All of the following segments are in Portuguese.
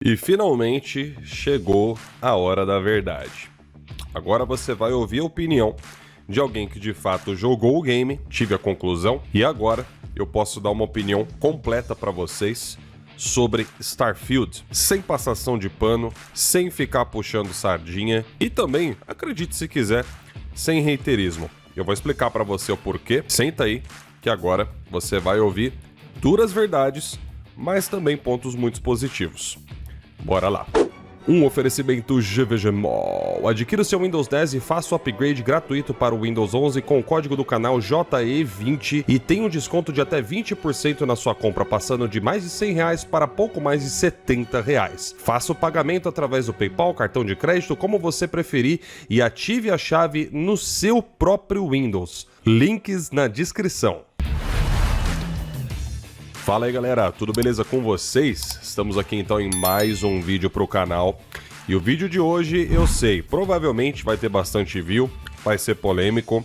E finalmente chegou a hora da verdade. Agora você vai ouvir a opinião de alguém que de fato jogou o game, tive a conclusão, e agora eu posso dar uma opinião completa para vocês sobre Starfield, sem passação de pano, sem ficar puxando sardinha e também, acredite se quiser, sem reiterismo. Eu vou explicar para você o porquê. Senta aí que agora você vai ouvir duras verdades, mas também pontos muito positivos. Bora lá. Um oferecimento GVG Mall. Adquira o seu Windows 10 e faça o upgrade gratuito para o Windows 11 com o código do canal JE20 e tem um desconto de até 20% na sua compra, passando de mais de R$100 para pouco mais de R$70. Faça o pagamento através do PayPal, cartão de crédito, como você preferir, e ative a chave no seu próprio Windows. Links na descrição. Fala aí galera, tudo beleza com vocês? Estamos aqui então em mais um vídeo pro canal. E o vídeo de hoje, eu sei, provavelmente vai ter bastante view, vai ser polêmico,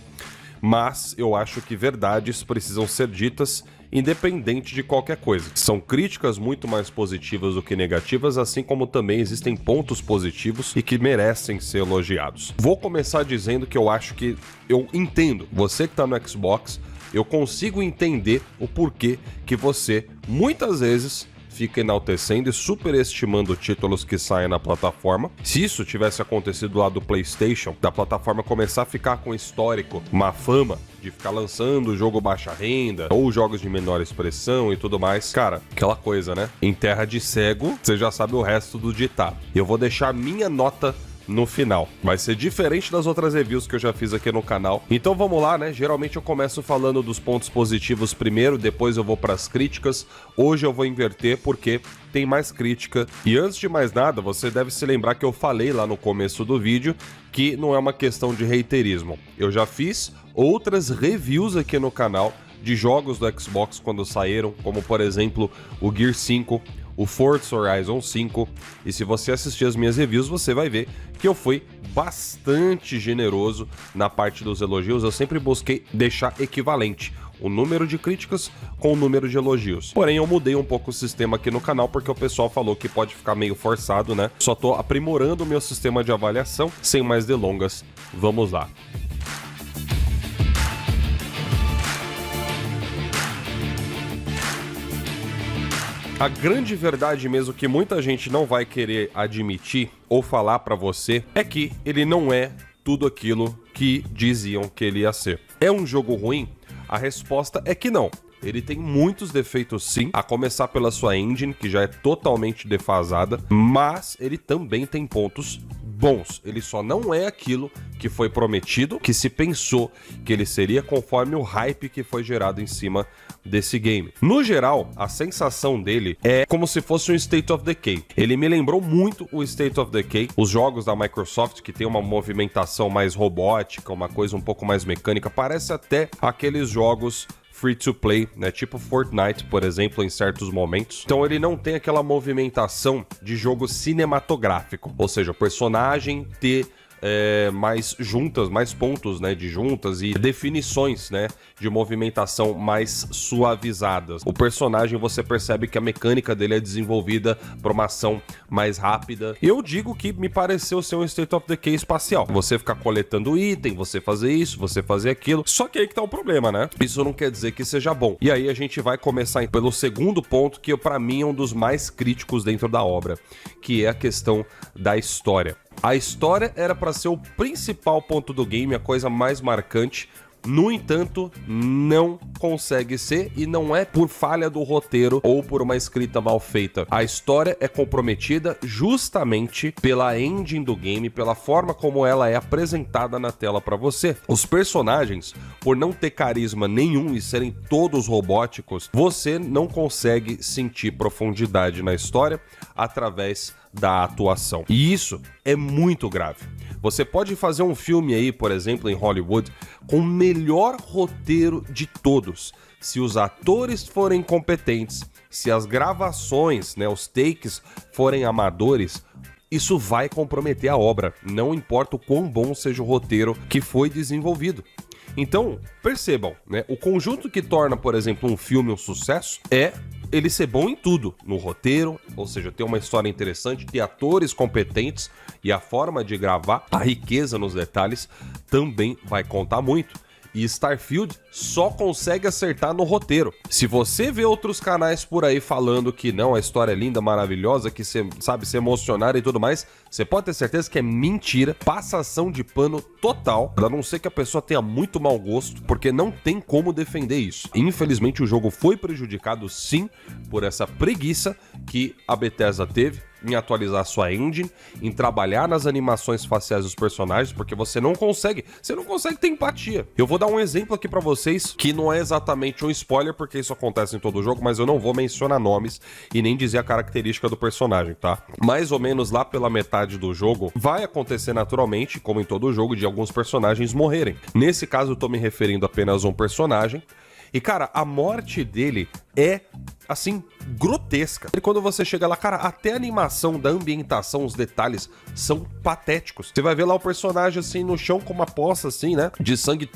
mas eu acho que verdades precisam ser ditas independente de qualquer coisa. São críticas muito mais positivas do que negativas, assim como também existem pontos positivos e que merecem ser elogiados. Vou começar dizendo que eu acho que eu entendo, você que tá no Xbox, eu consigo entender o porquê que você, muitas vezes, fica enaltecendo e superestimando títulos que saem na plataforma. Se isso tivesse acontecido lá do PlayStation, da plataforma começar a ficar com histórico, uma fama de ficar lançando jogo baixa renda, ou jogos de menor expressão e tudo mais, cara, aquela coisa, né? Em terra de cego, você já sabe o resto do ditado. Eu vou deixar minha nota no final. Vai ser diferente das outras reviews que eu já fiz aqui no canal. Então vamos lá, né? Geralmente eu começo falando dos pontos positivos primeiro, depois eu vou para as críticas. Hoje eu vou inverter porque tem mais crítica. E antes de mais nada, você deve se lembrar que eu falei lá no começo do vídeo que não é uma questão de reiterismo. Eu já fiz outras reviews aqui no canal de jogos do Xbox quando saíram, como por exemplo o Gear 5, o Forza Horizon 5, e se você assistir as minhas reviews, você vai ver que eu fui bastante generoso na parte dos elogios. Eu sempre busquei deixar equivalente o número de críticas com o número de elogios. Porém, eu mudei um pouco o sistema aqui no canal, porque o pessoal falou que pode ficar meio forçado, né? Só tô aprimorando o meu sistema de avaliação. Sem mais delongas, vamos lá. A grande verdade mesmo que muita gente não vai querer admitir ou falar pra você é que ele não é tudo aquilo que diziam que ele ia ser. É um jogo ruim? A resposta é que não. Ele tem muitos defeitos sim, a começar pela sua engine, que já é totalmente defasada, mas ele também tem pontos bons. Ele só não é aquilo que foi prometido, que se pensou que ele seria conforme o hype que foi gerado em cima desse game. No geral, a sensação dele é como se fosse um State of Decay. Ele me lembrou muito o State of Decay, os jogos da Microsoft que tem uma movimentação mais robótica, uma coisa um pouco mais mecânica, parece até aqueles jogos free to play, né? Tipo Fortnite, por exemplo, em certos momentos. Então ele não tem aquela movimentação de jogo cinematográfico, ou seja, o personagem ter mais juntas, mais pontos, né, de juntas e definições, né, de movimentação mais suavizadas. O personagem, você percebe que a mecânica dele é desenvolvida para uma ação mais rápida. Eu digo que me pareceu ser um State of Decay espacial. Você ficar coletando item, você fazer isso, você fazer aquilo. Só que aí que tá o problema, né? Isso não quer dizer que seja bom. E aí a gente vai começar pelo segundo ponto, que para mim é um dos mais críticos dentro da obra, que é a questão da história. A história era para ser o principal ponto do game, a coisa mais marcante. No entanto, não consegue ser, e não é por falha do roteiro ou por uma escrita mal feita. A história é comprometida justamente pela engine do game, pela forma como ela é apresentada na tela para você. Os personagens, por não ter carisma nenhum e serem todos robóticos, você não consegue sentir profundidade na história através da atuação. E isso é muito grave. Você pode fazer um filme aí, por exemplo, em Hollywood, com o melhor roteiro de todos. Se os atores forem competentes, se as gravações, né, os takes forem amadores, isso vai comprometer a obra, não importa o quão bom seja o roteiro que foi desenvolvido. Então, percebam, né, o conjunto que torna, por exemplo, um filme um sucesso é ele ser bom em tudo, no roteiro, ou seja, ter uma história interessante, ter atores competentes e a forma de gravar, a riqueza nos detalhes também vai contar muito. E Starfield só consegue acertar no roteiro. Se você vê outros canais por aí falando que não, a história é linda, maravilhosa, que você sabe se emocionar e tudo mais, você pode ter certeza que é mentira, passação de pano total, a não ser que a pessoa tenha muito mau gosto, porque não tem como defender isso. Infelizmente o jogo foi prejudicado sim por essa preguiça que a Bethesda teve em atualizar sua engine, em trabalhar nas animações faciais dos personagens, porque você não consegue ter empatia. Eu vou dar um exemplo aqui pra vocês, que não é exatamente um spoiler, porque isso acontece em todo jogo, mas eu não vou mencionar nomes e nem dizer a característica do personagem, tá? Mais ou menos lá pela metade do jogo, vai acontecer naturalmente, como em todo jogo, de alguns personagens morrerem. Nesse caso, eu tô me referindo apenas a um personagem, e, cara, a morte dele é, assim, grotesca. E quando você chega lá, cara, até a animação da ambientação, os detalhes são patéticos. Você vai ver lá o personagem, assim, no chão com uma poça, assim, né, de sangue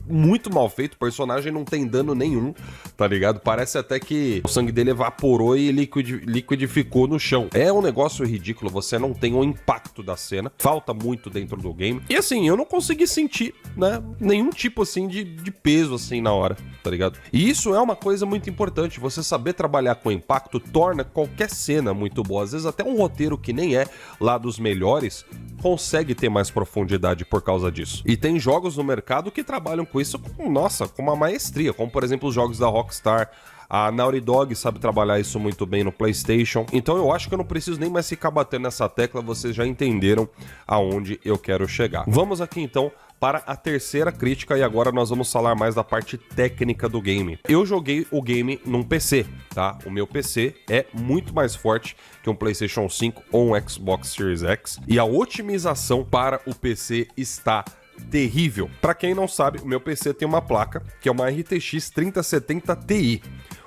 muito mal feito. O personagem não tem dano nenhum, tá ligado? Parece até que o sangue dele evaporou e liquidificou no chão. É um negócio ridículo, você não tem o impacto da cena, falta muito dentro do game. E assim, eu não consegui sentir, né, nenhum tipo assim de peso assim na hora, tá ligado? E isso é uma coisa muito importante, você saber trabalhar com impacto torna qualquer cena muito boa. Às vezes até um roteiro que nem é lá dos melhores consegue ter mais profundidade por causa disso. E tem jogos no mercado que trabalham com isso com, nossa, com uma maestria, como por exemplo os jogos da Rockstar. A Naughty Dog sabe trabalhar isso muito bem no PlayStation. Então eu acho que eu não preciso nem mais ficar batendo nessa tecla, vocês já entenderam aonde eu quero chegar. Vamos aqui então para a terceira crítica e agora nós vamos falar mais da parte técnica do game. Eu joguei o game num PC, tá? O meu PC é muito mais forte que um PlayStation 5 ou um Xbox Series X e a otimização para o PC está terrível. Para quem não sabe, o meu PC tem uma placa que é uma RTX 3070 Ti.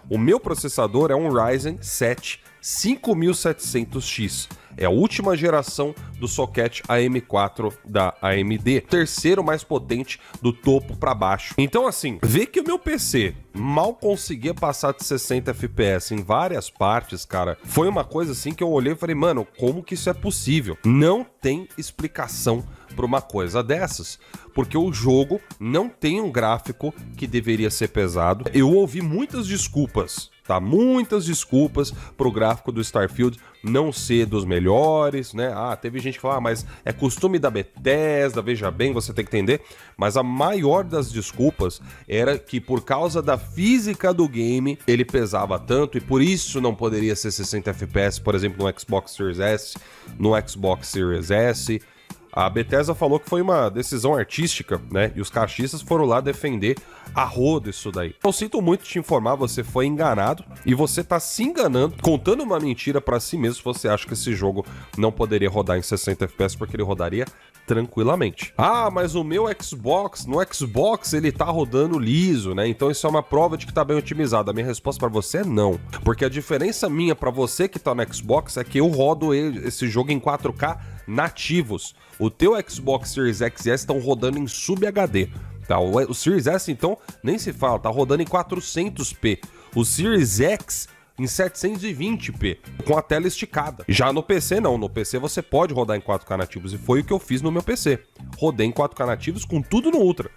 O meu processador é um Ryzen 7 5700X. É a última geração do socket AM4 da AMD. Terceiro mais potente do topo para baixo. Então assim, ver que o meu PC mal conseguia passar de 60 FPS em várias partes, cara, foi uma coisa assim que eu olhei e falei, mano, como que isso é possível? Não tem explicação para uma coisa dessas, porque o jogo não tem um gráfico que deveria ser pesado. Eu ouvi muitas desculpas, tá? Muitas desculpas pro gráfico do Starfield não ser dos melhores, né? Ah, teve gente que falou, mas é costume da Bethesda, veja bem, você tem que entender. Mas a maior das desculpas era que por causa da física do game, ele pesava tanto e por isso não poderia ser 60 FPS, por exemplo, no Xbox Series S, no Xbox Series S. A Bethesda falou que foi uma decisão artística, né? E os caixistas foram lá defender a rodo isso daí. Eu sinto muito te informar, você foi enganado e você tá se enganando, contando uma mentira pra si mesmo se você acha que esse jogo não poderia rodar em 60 FPS, porque ele rodaria tranquilamente. Ah, mas o meu Xbox, no Xbox ele tá rodando liso, né? Então isso é uma prova de que tá bem otimizado. A minha resposta pra você é não. Porque a diferença minha pra você que tá no Xbox é que eu rodo esse jogo em 4K nativos. O teu Xbox Series X e S estão rodando em Sub HD. Tá? O Series S, então, nem se fala, tá rodando em 400p. O Series X em 720p, com a tela esticada. Já no PC não, no PC você pode rodar em 4K nativos, e foi o que eu fiz no meu PC. Rodei em 4K nativos com tudo no Ultra.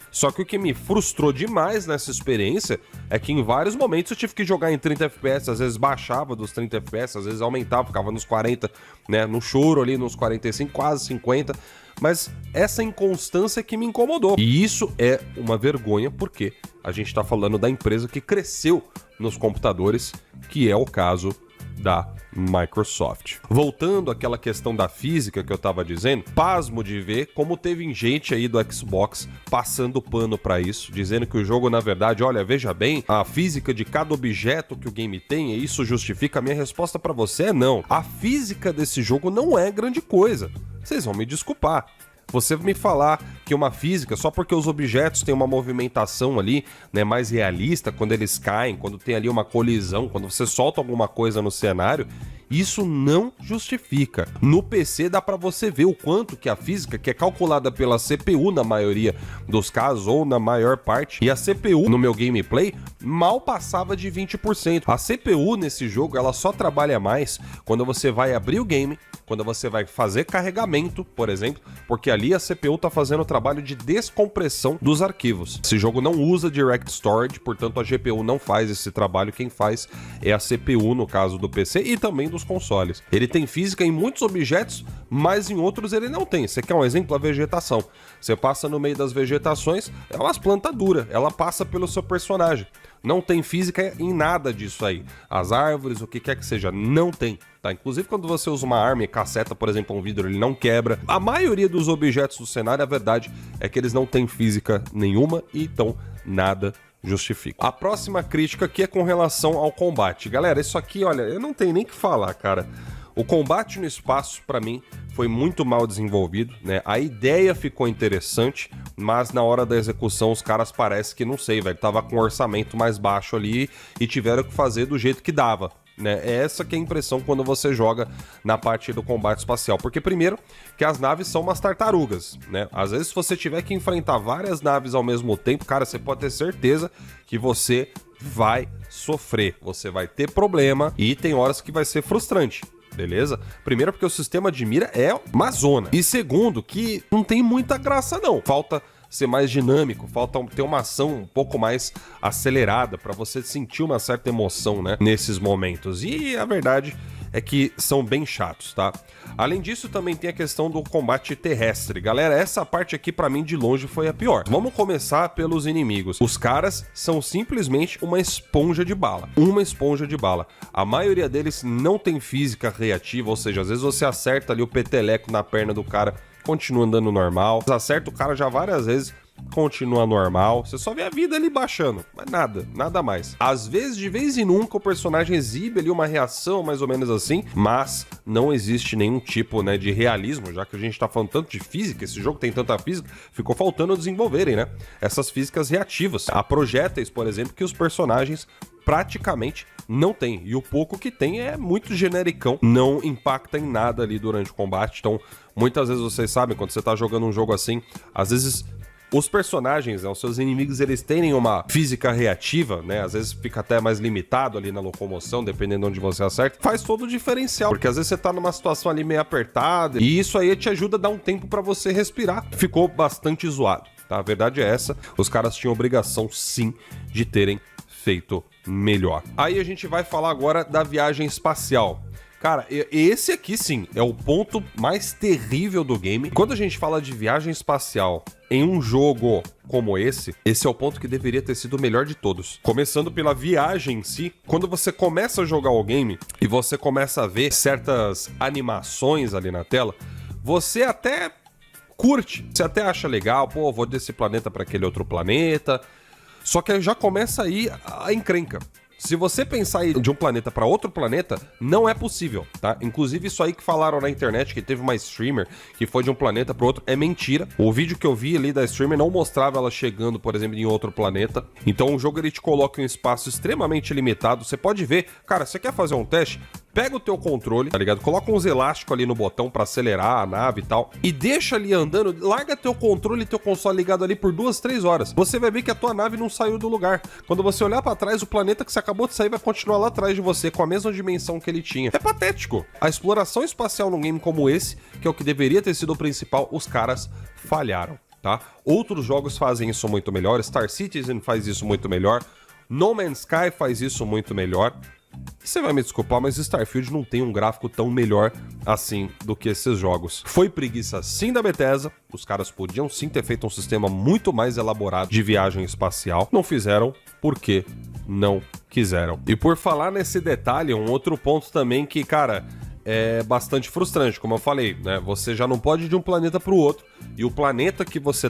Só que o que me frustrou demais nessa experiência é que em vários momentos eu tive que jogar em 30 FPS, às vezes baixava dos 30 FPS, às vezes aumentava, ficava nos 40, né, no choro ali, nos 45, quase 50, mas essa inconstância que me incomodou. E isso é uma vergonha, porque a gente tá falando da empresa que cresceu nos computadores, que é o caso da Microsoft. Voltando àquela questão da física que eu tava dizendo, pasmo de ver como teve gente aí do Xbox passando pano pra isso, dizendo que o jogo, na verdade, olha, veja bem, a física de cada objeto que o game tem, e isso justifica. A minha resposta pra você é não. A física desse jogo não é grande coisa. Vocês vão me desculpar. Você me falar que uma física, só porque os objetos têm uma movimentação ali, né, mais realista, quando eles caem, quando tem ali uma colisão, quando você solta alguma coisa no cenário, Isso não justifica. No PC dá para você ver o quanto que a física, que é calculada pela CPU na maioria dos casos, ou na maior parte, e a CPU no meu gameplay mal passava de 20%. A CPU nesse jogo, ela só trabalha mais quando você vai abrir o game, quando você vai fazer carregamento, por exemplo, porque ali a CPU tá fazendo o trabalho de descompressão dos arquivos. Esse jogo não usa Direct Storage, portanto a GPU não faz esse trabalho, quem faz é a CPU no caso do PC e também dos consoles. Ele tem física em muitos objetos, mas em outros ele não tem. Você quer um exemplo? A vegetação. Você passa no meio das vegetações, é umas plantas duras, ela passa pelo seu personagem. Não tem física em nada disso aí. As árvores, o que quer que seja, não tem. Tá? Inclusive quando você usa uma arma e caceta, por exemplo, um vidro, ele não quebra. A maioria dos objetos do cenário, a verdade é que eles não têm física nenhuma e então nada justifica. A próxima crítica aqui é com relação ao combate. Galera, isso aqui, olha, eu não tenho nem o que falar, cara. O combate no espaço, pra mim, foi muito mal desenvolvido, né? A ideia ficou interessante, mas na hora da execução os caras parece que, não sei, velho, tava com um orçamento mais baixo ali e tiveram que fazer do jeito que dava, né? É essa que é a impressão quando você joga na parte do combate espacial. Porque primeiro, que as naves são umas tartarugas, né? Às vezes se você tiver que enfrentar várias naves ao mesmo tempo, cara, você pode ter certeza que você vai sofrer, você vai ter problema e tem horas que vai ser frustrante. Beleza? Primeiro porque o sistema de mira é uma zona. E segundo que não tem muita graça não. Falta ser mais dinâmico, falta ter uma ação um pouco mais acelerada para você sentir uma certa emoção, né, nesses momentos. E a verdade é que são bem chatos, tá? Além disso, também tem a questão do combate terrestre. Galera, essa parte aqui pra mim de longe foi a pior. Vamos começar pelos inimigos. Os caras são simplesmente uma esponja de bala. Uma esponja de bala. A maioria deles não tem física reativa, ou seja, às vezes você acerta ali o peteleco na perna do cara, continua andando normal. Você acerta o cara já várias vezes, continua normal, você só vê a vida ali baixando, mas nada mais. Às vezes, de vez em nunca, o personagem exibe ali uma reação mais ou menos assim, mas não existe nenhum tipo, né, de realismo, já que a gente tá falando tanto de física, esse jogo tem tanta física, ficou faltando desenvolverem, né, essas físicas reativas. Há projéteis, por exemplo, que os personagens praticamente não tem, e o pouco que tem é muito genericão, não impacta em nada ali durante o combate. Então, muitas vezes vocês sabem, quando você tá jogando um jogo assim, às vezes os personagens, né, os seus inimigos, eles têm uma física reativa, né? Às vezes fica até mais limitado ali na locomoção, dependendo de onde você acerta. Faz todo o diferencial, porque às vezes você tá numa situação ali meio apertada e isso aí te ajuda a dar um tempo pra você respirar. Ficou bastante zoado, tá? A verdade é essa. Os caras tinham obrigação, sim, de terem feito melhor. Aí a gente vai falar agora da viagem espacial. Cara, esse aqui sim é o ponto mais terrível do game. Quando a gente fala de viagem espacial em um jogo como esse é o ponto que deveria ter sido o melhor de todos. Começando pela viagem em si, quando você começa a jogar o game e você começa a ver certas animações ali na tela, você até curte, você até acha legal, pô, vou desse planeta para aquele outro planeta. Só que já começa aí a encrenca. Se você pensar em de um planeta para outro planeta, não é possível, tá? Inclusive isso aí que falaram na internet, que teve uma streamer que foi de um planeta para outro, é mentira. O vídeo que eu vi ali da streamer não mostrava ela chegando, por exemplo, em outro planeta. Então o jogo ele te coloca em um espaço extremamente limitado. Você pode ver, cara, você quer fazer um teste? Pega o teu controle, tá ligado? Coloca uns elásticos ali no botão pra acelerar a nave e tal. E deixa ali andando, larga teu controle e teu console ligado ali por 2, 3 horas. Você vai ver que a tua nave não saiu do lugar. Quando você olhar pra trás, o planeta que você acabou de sair vai continuar lá atrás de você, com a mesma dimensão que ele tinha. É patético. A exploração espacial num game como esse, que é o que deveria ter sido o principal, os caras falharam, tá? Outros jogos fazem isso muito melhor. Star Citizen faz isso muito melhor. No Man's Sky faz isso muito melhor. Você vai me desculpar, mas Starfield não tem um gráfico tão melhor assim do que esses jogos. Foi preguiça sim da Bethesda, os caras podiam sim ter feito um sistema muito mais elaborado de viagem espacial. Não fizeram porque não quiseram. E por falar nesse detalhe, um outro ponto também que, cara, é bastante frustrante, como eu falei, né? Você já não pode ir de um planeta para o outro, e o planeta que você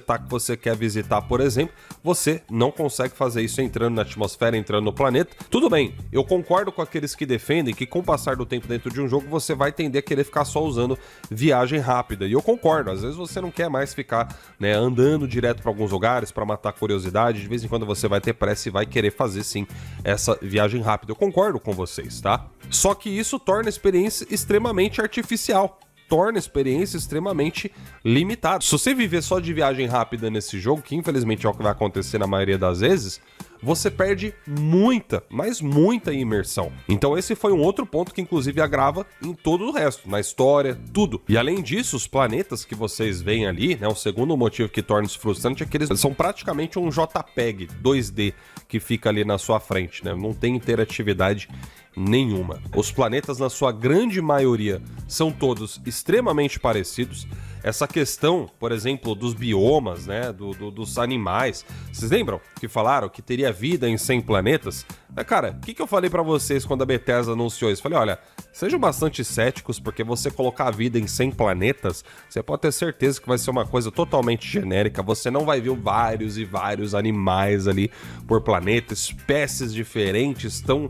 quer visitar, por exemplo, você não consegue fazer isso entrando na atmosfera, entrando no planeta. Tudo bem, eu concordo com aqueles que defendem que com o passar do tempo dentro de um jogo você vai tender a querer ficar só usando viagem rápida, e eu concordo, às vezes você não quer mais ficar, né, andando direto para alguns lugares para matar curiosidade, de vez em quando você vai ter pressa e vai querer fazer sim essa viagem rápida. Eu concordo com vocês, tá? Só que isso torna a experiência extremamente artificial, torna a experiência extremamente limitada. Se você viver só de viagem rápida nesse jogo, que infelizmente é o que vai acontecer na maioria das vezes, você perde muita, mas muita imersão. Então esse foi um outro ponto que inclusive agrava em todo o resto, na história, tudo. E além disso, os planetas que vocês veem ali, né, o segundo motivo que torna isso frustrante é que eles são praticamente um JPEG 2D que fica ali na sua frente, né? Não tem interatividade nenhuma. Os planetas, na sua grande maioria, são todos extremamente parecidos. Essa questão, por exemplo, dos biomas, né, dos animais. Vocês lembram que falaram que teria vida em 100 planetas? Cara, o que eu falei pra vocês quando a Bethesda anunciou isso? Falei, olha, sejam bastante céticos, porque você colocar a vida em 100 planetas, você pode ter certeza que vai ser uma coisa totalmente genérica. Você não vai ver vários e vários animais ali por planeta, espécies diferentes, tão,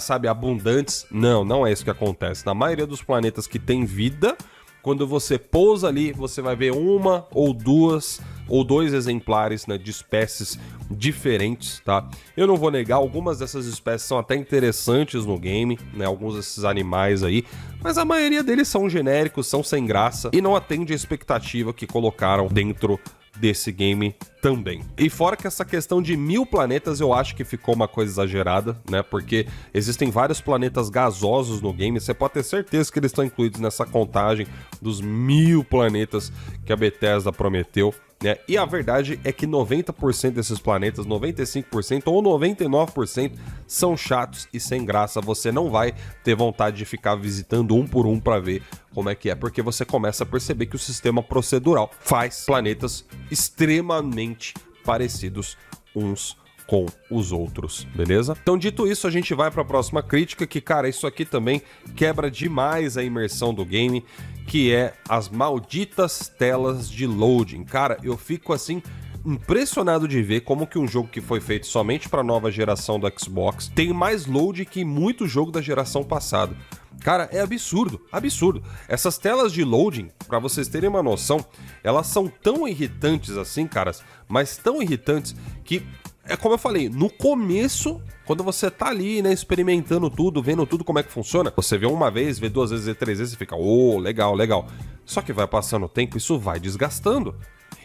sabe, abundantes. Não é isso que acontece. Na maioria dos planetas que tem vida, quando você pousa ali, você vai ver uma ou duas ou dois exemplares, né, de espécies diferentes, tá? Eu não vou negar, algumas dessas espécies são até interessantes no game, né, alguns desses animais aí, mas a maioria deles são genéricos, são sem graça e não atende a expectativa que colocaram dentro desse game também. E fora que essa questão de 1000 planetas eu acho que ficou uma coisa exagerada, né? Porque existem vários planetas gasosos no game, você pode ter certeza que eles estão incluídos nessa contagem dos 1000 planetas que a Bethesda prometeu, né? E a verdade é que 90% desses planetas, 95% ou 99% são chatos e sem graça. Você não vai ter vontade de ficar visitando um por um para ver como é que é, porque você começa a perceber que o sistema procedural faz planetas extremamente parecidos uns com os outros, beleza? Então, dito isso, a gente vai para a próxima crítica, que, cara, isso aqui também quebra demais a imersão do game, que é as malditas telas de loading. Cara, eu fico assim impressionado de ver como que um jogo que foi feito somente para a nova geração do Xbox tem mais load que muito jogo da geração passada. Cara, é absurdo, absurdo. Essas telas de loading, pra vocês terem uma noção, elas são tão irritantes assim, caras, mas tão irritantes que, é como eu falei, no começo, quando você tá ali, né, experimentando tudo, vendo tudo como é que funciona, você vê uma vez, vê duas vezes, vê três vezes e fica, legal, legal. Só que vai passando o tempo, isso vai desgastando.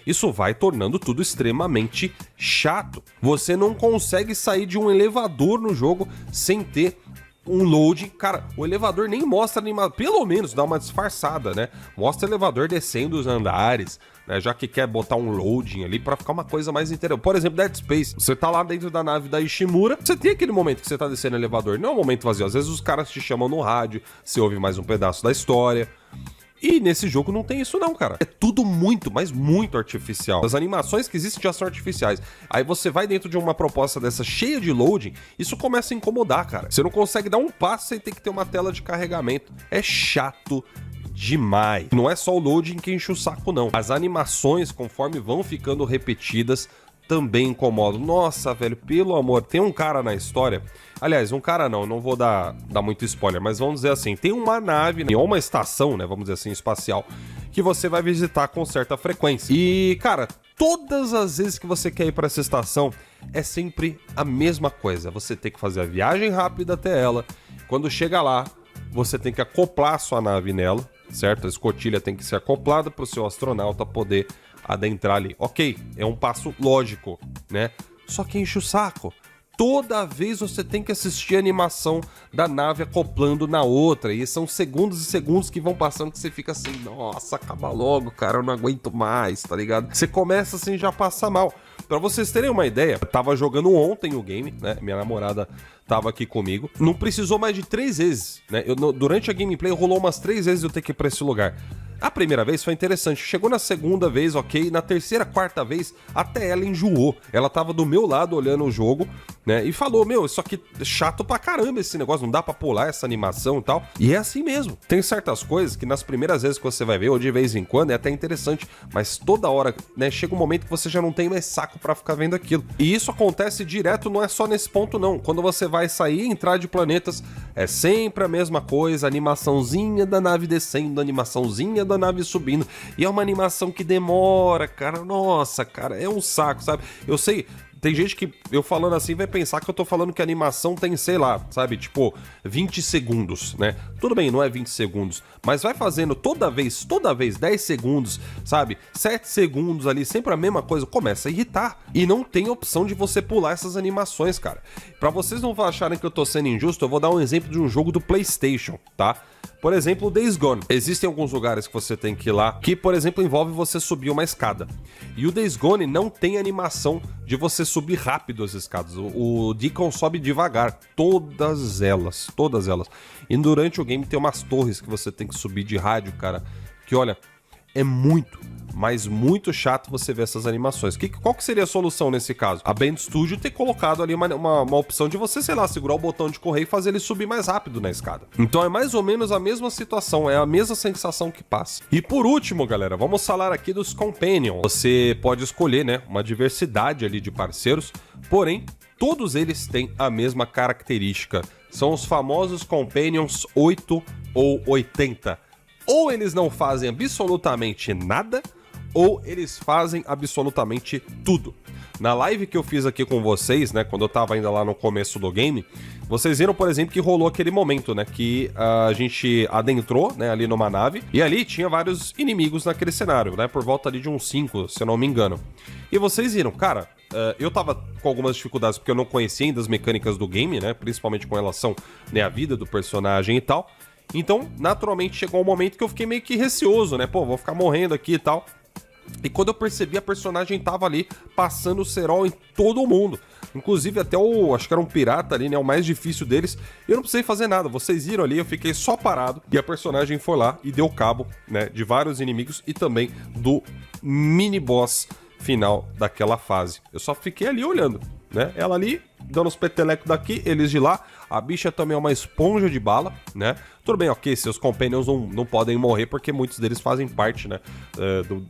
Isso vai tornando tudo extremamente chato. Você não consegue sair de um elevador no jogo sem ter um loading. Cara, o elevador nem mostra animação, pelo menos dá uma disfarçada, né? Mostra o elevador descendo os andares, né? Já que quer botar um loading ali pra ficar uma coisa mais interessante. Por exemplo, Dead Space, você tá lá dentro da nave da Ishimura, você tem aquele momento que você tá descendo o elevador, não é um momento vazio, às vezes os caras te chamam no rádio, você ouve mais um pedaço da história. E nesse jogo não tem isso não, cara. É tudo muito, mas muito artificial. As animações que existem já são artificiais. Aí você vai dentro de uma proposta dessa cheia de loading, isso começa a incomodar, cara. Você não consegue dar um passo sem ter que ter uma tela de carregamento. É chato demais. Não é só o loading que enche o saco, não. As animações, conforme vão ficando repetidas, também incomodam. Nossa, velho, pelo amor, tem um cara na história... Aliás, um cara não vou dar muito spoiler, mas vamos dizer assim, tem uma nave, né, ou uma estação, né, vamos dizer assim, espacial, que você vai visitar com certa frequência. E, cara, todas as vezes que você quer ir para essa estação, é sempre a mesma coisa. Você tem que fazer a viagem rápida até ela. Quando chega lá, você tem que acoplar a sua nave nela, certo? A escotilha tem que ser acoplada para o seu astronauta poder adentrar ali. Ok, é um passo lógico, né? Só que enche o saco. Toda vez você tem que assistir a animação da nave acoplando na outra. E são segundos e segundos que vão passando que você fica assim, nossa, acaba logo, cara, eu não aguento mais, tá ligado? Você começa assim, já passa mal. Pra vocês terem uma ideia, eu tava jogando ontem o game, né? Minha namorada tava aqui comigo. Não precisou mais de 3 vezes, né? Durante a gameplay rolou umas 3 vezes eu ter que ir pra esse lugar. A primeira vez foi interessante, chegou na segunda vez, ok, na terceira, quarta vez, até ela enjoou. Ela tava do meu lado olhando o jogo, né? E falou, meu, isso aqui é chato pra caramba esse negócio, não dá pra pular essa animação e tal. E é assim mesmo. Tem certas coisas que nas primeiras vezes que você vai ver, ou de vez em quando, é até interessante, mas toda hora, né, chega um momento que você já não tem mais saco pra ficar vendo aquilo. E isso acontece direto, não é só nesse ponto não. Quando você vai sair e entrar de planetas, é sempre a mesma coisa, animaçãozinha da nave descendo, animaçãozinha da nave subindo. E é uma animação que demora, cara. Nossa, cara, é um saco, sabe? Eu sei... Tem gente que, eu falando assim, vai pensar que eu tô falando que a animação tem, sei lá, sabe, tipo, 20 segundos, né? Tudo bem, não é 20 segundos, mas vai fazendo toda vez, 10 segundos, sabe? 7 segundos ali, sempre a mesma coisa, começa a irritar. E não tem opção de você pular essas animações, cara. Pra vocês não acharem que eu tô sendo injusto, eu vou dar um exemplo de um jogo do PlayStation, tá? Por exemplo, o Days Gone. Existem alguns lugares que você tem que ir lá, que, por exemplo, envolve você subir uma escada. E o Days Gone não tem animação de você subir rápido as escadas. O Deacon sobe devagar. Todas elas. E durante o game tem umas torres que você tem que subir de rádio, cara. Que, olha, é muito, mas muito chato você ver essas animações. Qual que seria a solução nesse caso? A Band Studio ter colocado ali uma opção de você, sei lá, segurar o botão de correr e fazer ele subir mais rápido na escada. Então é mais ou menos a mesma situação, é a mesma sensação que passa. E por último, galera, vamos falar aqui dos Companions. Você pode escolher, né, uma diversidade ali de parceiros, porém, todos eles têm a mesma característica. São os famosos Companions 8 ou 80. Ou eles não fazem absolutamente nada, ou eles fazem absolutamente tudo. Na live que eu fiz aqui com vocês, né, quando eu tava ainda lá no começo do game, vocês viram, por exemplo, que rolou aquele momento, né, que a gente adentrou, né, ali numa nave, e ali tinha vários inimigos naquele cenário, né, por volta ali de uns 5, se eu não me engano. E vocês viram, cara, eu tava com algumas dificuldades porque eu não conhecia ainda as mecânicas do game, né, principalmente com relação, né, à vida do personagem e tal. Então, naturalmente, chegou um momento que eu fiquei meio que receoso, né? Pô, vou ficar morrendo aqui e tal. E quando eu percebi, a personagem tava ali passando o cerol em todo mundo. Inclusive até acho que era um pirata ali, né? O mais difícil deles. Eu não precisei fazer nada. Vocês viram ali, eu fiquei só parado. E a personagem foi lá e deu cabo, né? De vários inimigos e também do mini boss final daquela fase. Eu só fiquei ali olhando, né? Ela ali, dando os petelecos daqui, eles de lá. A bicha também é uma esponja de bala, né? Tudo bem, ok, seus companions não podem morrer porque muitos deles fazem parte, né?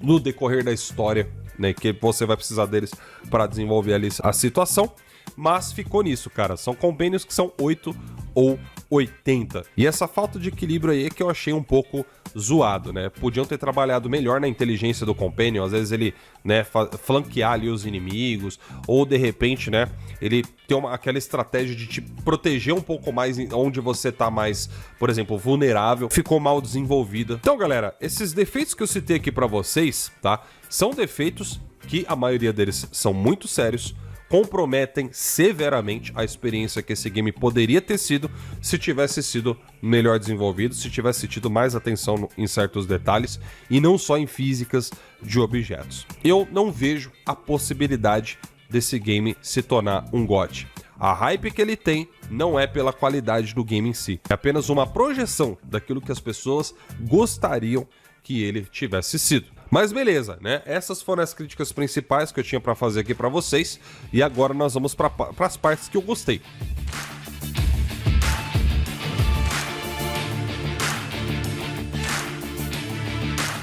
No decorrer da história, né? Que você vai precisar deles para desenvolver ali a situação. Mas ficou nisso, cara. São companions que são 8 ou 80. E essa falta de equilíbrio aí é que eu achei um pouco zoado, né? Podiam ter trabalhado melhor na inteligência do companion, às vezes ele, né, flanquear ali os inimigos, ou de repente, né, ele ter aquela estratégia de te proteger um pouco mais onde você tá mais, por exemplo, vulnerável, ficou mal desenvolvida. Então, galera, esses defeitos que eu citei aqui pra vocês, tá? São defeitos que a maioria deles são muito sérios, comprometem severamente a experiência que esse game poderia ter sido se tivesse sido melhor desenvolvido, se tivesse tido mais atenção em certos detalhes e não só em físicas de objetos. Eu não vejo a possibilidade desse game se tornar um GOT. A hype que ele tem não é pela qualidade do game em si, é apenas uma projeção daquilo que as pessoas gostariam que ele tivesse sido. Mas beleza, né? Essas foram as críticas principais que eu tinha pra fazer aqui pra vocês. E agora nós vamos para as partes que eu gostei.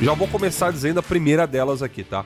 Já vou começar dizendo a primeira delas aqui, tá?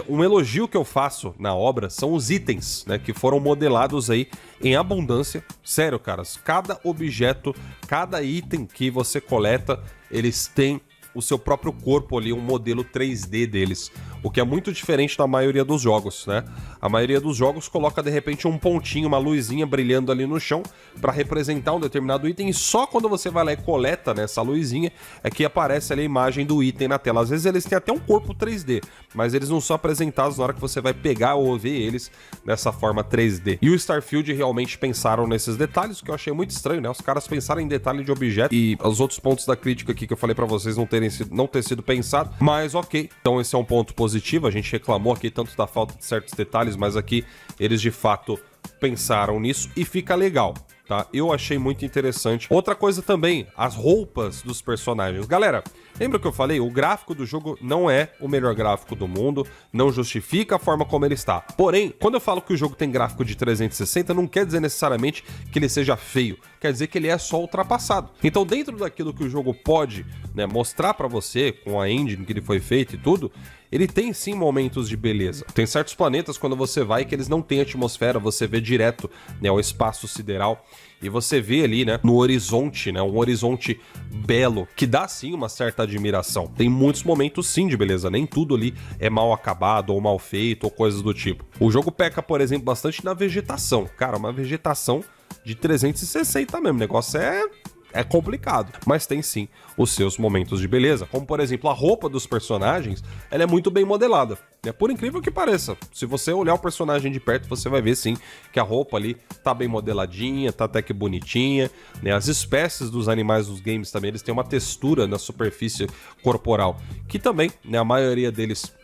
Um elogio que eu faço na obra são os itens, né? Que foram modelados aí em abundância. Sério, caras, cada objeto, cada item que você coleta, eles têm o seu próprio corpo ali, um modelo 3D deles, o que é muito diferente da maioria dos jogos, né? A maioria dos jogos coloca de repente um pontinho, uma luzinha brilhando ali no chão para representar um determinado item, e só quando você vai lá e coleta, né, essa luzinha é que aparece ali a imagem do item na tela. Às vezes eles têm até um corpo 3D, mas eles não são apresentados na hora que você vai pegar ou ver eles nessa forma 3D. E o Starfield realmente pensaram nesses detalhes, o que eu achei muito estranho, né? Os caras pensaram em detalhe de objeto e os outros pontos da crítica aqui que eu falei para vocês não ter sido pensado, mas ok. Então esse é um ponto positivo. A gente reclamou aqui tanto da falta de certos detalhes, mas aqui eles de fato pensaram nisso e fica legal, tá? Eu achei muito interessante. Outra coisa também, as roupas dos personagens. Galera, Lembra que eu falei? O gráfico do jogo não é o melhor gráfico do mundo, não justifica a forma como ele está. Porém, quando eu falo que o jogo tem gráfico de 360, não quer dizer necessariamente que ele seja feio, quer dizer que ele é só ultrapassado. Então, dentro daquilo que o jogo pode, né, mostrar pra você, com a engine que ele foi feito e tudo, ele tem sim momentos de beleza. Tem certos planetas quando você vai que eles não têm atmosfera, você vê direto, né, o espaço sideral e você vê ali, né, no horizonte, né, um horizonte belo, que dá sim uma certa admiração. Tem muitos momentos sim de beleza, nem tudo ali é mal acabado ou mal feito ou coisas do tipo. O jogo peca, por exemplo, bastante na vegetação. Cara, uma vegetação de 360 mesmo, o negócio é complicado, mas tem sim os seus momentos de beleza, como por exemplo a roupa dos personagens, ela é muito bem modelada, né? Por incrível que pareça, se você olhar o personagem de perto, você vai ver sim que a roupa ali tá bem modeladinha, tá até que bonitinha, né? As espécies dos animais dos games também, eles têm uma textura na superfície corporal, que também, né, a maioria deles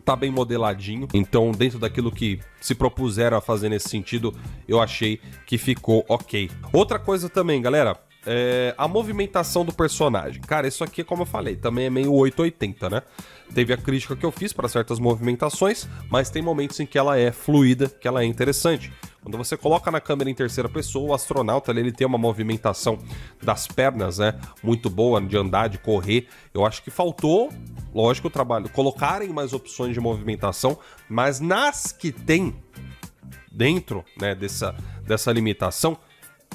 tá bem modeladinho, então dentro daquilo que se propuseram a fazer nesse sentido, eu achei que ficou ok. Outra coisa também, galera, a movimentação do personagem. Cara, isso aqui, como eu falei, também é meio 880, né? Teve a crítica que eu fiz para certas movimentações, mas tem momentos em que ela é fluida, que ela é interessante. Quando você coloca na câmera em terceira pessoa, o astronauta ele tem uma movimentação das pernas, né, muito boa, de andar, de correr. Eu acho que faltou, lógico, o trabalho, colocarem mais opções de movimentação, mas nas que tem dentro, né, dessa limitação,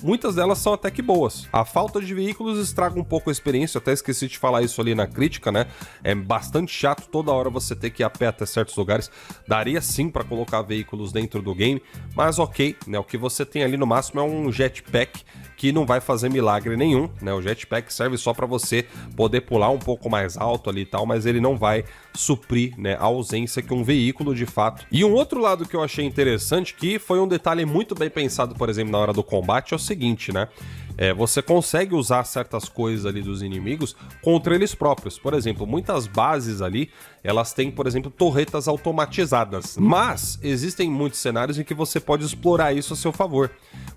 muitas delas são até que boas. A falta de veículos estraga um pouco a experiência, eu até esqueci de falar isso ali na crítica, né? É bastante chato toda hora você ter que ir a pé até certos lugares. Daria sim para colocar veículos dentro do game, mas ok, né? O que você tem ali no máximo é um jetpack que não vai fazer milagre nenhum, né? O jetpack serve só para você poder pular um pouco mais alto ali e tal, mas ele não vai suprir, né, a ausência que um veículo de fato. E um outro lado que eu achei interessante, que foi um detalhe muito bem pensado, por exemplo, na hora do combate, é o seguinte, né? Você consegue usar certas coisas ali dos inimigos contra eles próprios. Por exemplo, muitas bases ali, elas têm, por exemplo, torretas automatizadas. Mas existem muitos cenários em que você pode explorar isso a seu favor.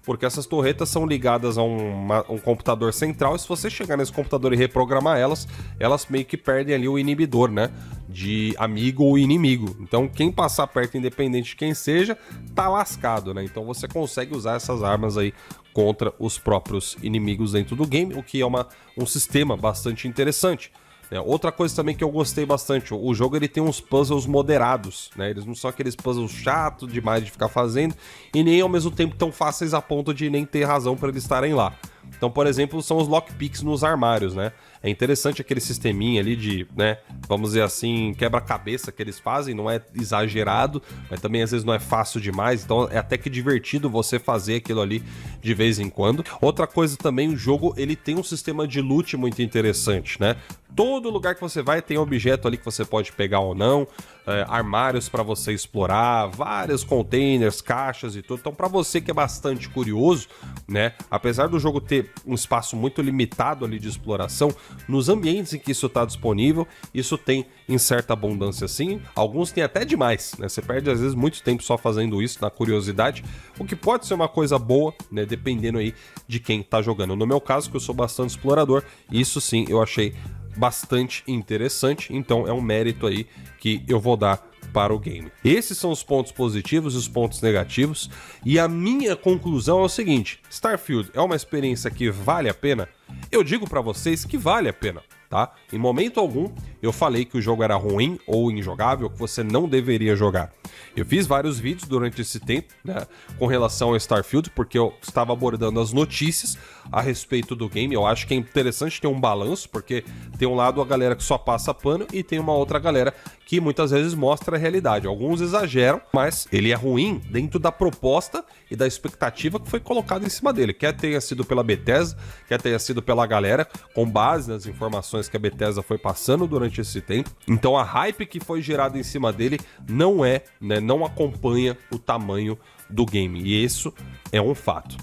Porque essas torretas são ligadas a um computador central, e se você chegar nesse computador e reprogramar elas meio que perdem ali o inibidor, né? De amigo ou inimigo. Então quem passar perto, independente de quem seja, tá lascado, né? Então você consegue usar essas armas aí contra os próprios inimigos dentro do game, o que é um sistema bastante interessante. Outra coisa também que eu gostei bastante, o jogo ele tem uns puzzles moderados, né? Eles não são aqueles puzzles chatos demais de ficar fazendo e nem ao mesmo tempo tão fáceis a ponto de nem ter razão para eles estarem lá. Então, por exemplo, são os lockpicks nos armários, né? É interessante aquele sisteminha ali de, né, vamos dizer assim, quebra-cabeça que eles fazem, não é exagerado, mas também às vezes não é fácil demais, então é até que divertido você fazer aquilo ali de vez em quando. Outra coisa também, o jogo ele tem um sistema de loot muito interessante, né? Todo lugar que você vai tem objeto ali que você pode pegar ou não, armários para você explorar, vários containers, caixas e tudo. Então, para você que é bastante curioso, né, apesar do jogo ter um espaço muito limitado ali de exploração, nos ambientes em que isso está disponível, isso tem em certa abundância sim. Alguns tem até demais, né? Você perde às vezes muito tempo só fazendo isso na curiosidade, o que pode ser uma coisa boa, né, dependendo aí de quem tá jogando. No meu caso, que eu sou bastante explorador, isso sim eu achei bastante interessante, então é um mérito aí que eu vou dar para o game. Esses são os pontos positivos e os pontos negativos, e a minha conclusão é o seguinte: Starfield é uma experiência que vale a pena? Eu digo para vocês que vale a pena, tá? Em momento algum eu falei que o jogo era ruim ou injogável, que você não deveria jogar. Eu fiz vários vídeos durante esse tempo, né, com relação ao Starfield, porque eu estava abordando as notícias a respeito do game. Eu acho que é interessante ter um balanço, porque tem um lado a galera que só passa pano e tem uma outra galera que muitas vezes mostra a realidade. Alguns exageram, mas ele é ruim dentro da proposta e da expectativa que foi colocada em cima dele. Quer tenha sido pela Bethesda, quer tenha sido pela galera, com base nas informações que a Bethesda foi passando durante esse tempo. Então a hype que foi gerada em cima dele não é, né, não acompanha o tamanho do game. E isso é um fato.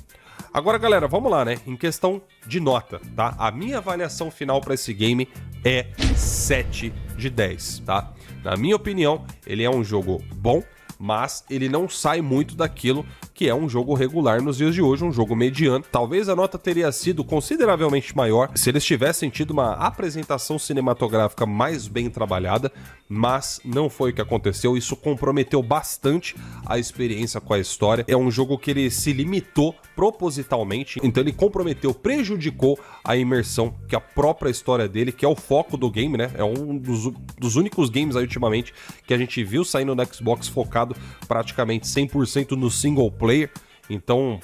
Agora, galera, vamos lá, né? Em questão de nota, tá? A minha avaliação final para esse game é 7 de 10, tá? Na minha opinião, ele é um jogo bom, mas ele não sai muito daquilo que é um jogo regular nos dias de hoje, um jogo mediano. Talvez a nota teria sido consideravelmente maior se eles tivessem tido uma apresentação cinematográfica mais bem trabalhada, mas não foi o que aconteceu. Isso comprometeu bastante a experiência com a história. É um jogo que ele se limitou propositalmente, então ele comprometeu, prejudicou a imersão que a própria história dele, que é o foco do game, né? É um dos únicos games aí ultimamente que a gente viu saindo no Xbox focado praticamente 100% no single player. Então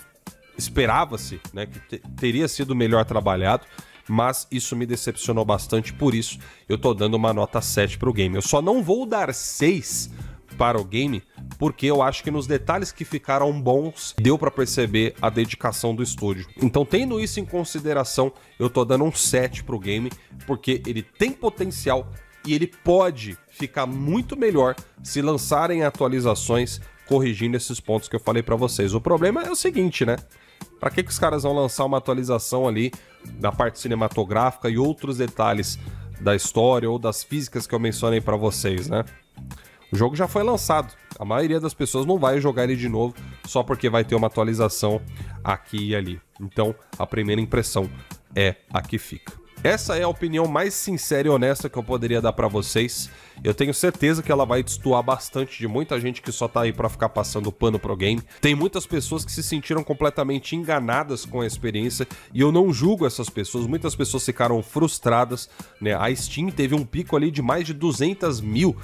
esperava-se, né, que teria sido melhor trabalhado, mas isso me decepcionou bastante, por isso eu tô dando uma nota 7 pro game. Eu só não vou dar 6 para o game, porque eu acho que nos detalhes que ficaram bons, deu para perceber a dedicação do estúdio. Então, tendo isso em consideração, eu tô dando um 7 pro game, porque ele tem potencial e ele pode ficar muito melhor se lançarem atualizações corrigindo esses pontos que eu falei para vocês. O problema é o seguinte, né? Para que os caras vão lançar uma atualização ali da parte cinematográfica e outros detalhes da história ou das físicas que eu mencionei para vocês, né? O jogo já foi lançado. A maioria das pessoas não vai jogar ele de novo só porque vai ter uma atualização aqui e ali. Então, a primeira impressão é a que fica. Essa é a opinião mais sincera e honesta que eu poderia dar pra vocês. Eu tenho certeza que ela vai destoar bastante de muita gente que só tá aí pra ficar passando pano pro game. Tem muitas pessoas que se sentiram completamente enganadas com a experiência e eu não julgo essas pessoas. Muitas pessoas ficaram frustradas, né? A Steam teve um pico ali de mais de 200 mil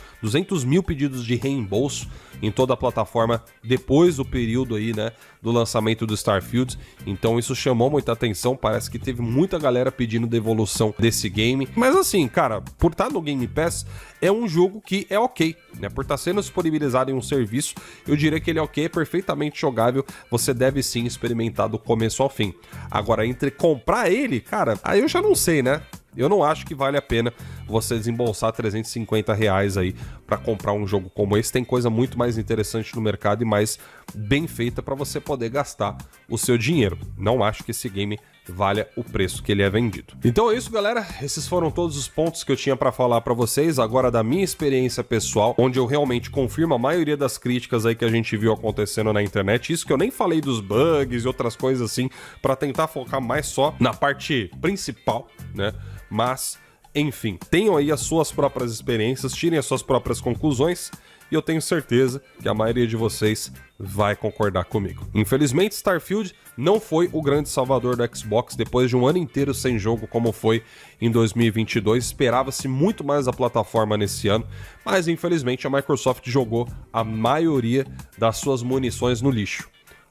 pedidos de reembolso em toda a plataforma depois do período aí, né, do lançamento do Starfield. Então isso chamou muita atenção, parece que teve muita galera pedindo devolução desse game. Mas assim, cara, por estar no Game Pass, é um jogo que é ok, né? Por estar sendo disponibilizado em um serviço, eu diria que ele é ok, é perfeitamente jogável, você deve sim experimentar do começo ao fim. Agora, entre comprar ele, cara, aí eu já não sei, né? Eu não acho que vale a pena você desembolsar R$350 aí para comprar um jogo como esse. Tem coisa muito mais interessante no mercado e mais bem feita para você poder gastar o seu dinheiro. Não acho que esse game valha o preço que ele é vendido. Então é isso, galera. Esses foram todos os pontos que eu tinha para falar para vocês. Agora da minha experiência pessoal, onde eu realmente confirmo a maioria das críticas aí que a gente viu acontecendo na internet. Isso que eu nem falei dos bugs e outras coisas assim, para tentar focar mais só na parte principal, né? Mas, enfim, tenham aí as suas próprias experiências, tirem as suas próprias conclusões e eu tenho certeza que a maioria de vocês vai concordar comigo. Infelizmente, Starfield não foi o grande salvador do Xbox depois de um ano inteiro sem jogo como foi em 2022. Esperava-se muito mais da plataforma nesse ano, mas infelizmente a Microsoft jogou a maioria das suas munições no lixo.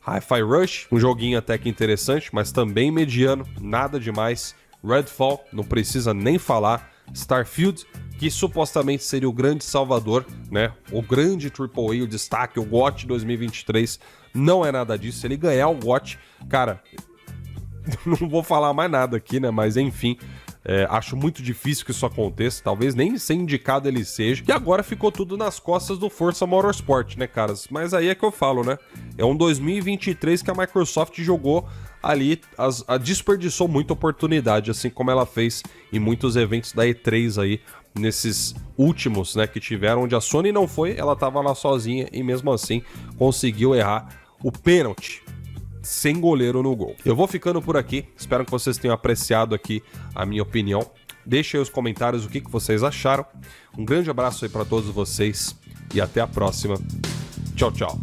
Hi-Fi Rush, um joguinho até que interessante, mas também mediano, nada demais. Redfall, não precisa nem falar. Starfield, que supostamente seria o grande salvador, né? O grande AAA, o destaque, o GOT 2023, não é nada disso. Se ele ganhar o GOT, cara, não vou falar mais nada aqui, né? Mas enfim, acho muito difícil que isso aconteça. Talvez nem ser indicado ele seja. E agora ficou tudo nas costas do Forza Motorsport, né, caras? Mas aí é que eu falo, né? É um 2023 que a Microsoft jogou ali, desperdiçou muita oportunidade, assim como ela fez em muitos eventos da E3 aí, nesses últimos, né, que tiveram, onde a Sony não foi, ela tava lá sozinha e mesmo assim conseguiu errar o pênalti sem goleiro no gol. Eu vou ficando por aqui, espero que vocês tenham apreciado aqui a minha opinião. Deixem aí os comentários o que vocês acharam. Um grande abraço aí para todos vocês e até a próxima. Tchau, tchau.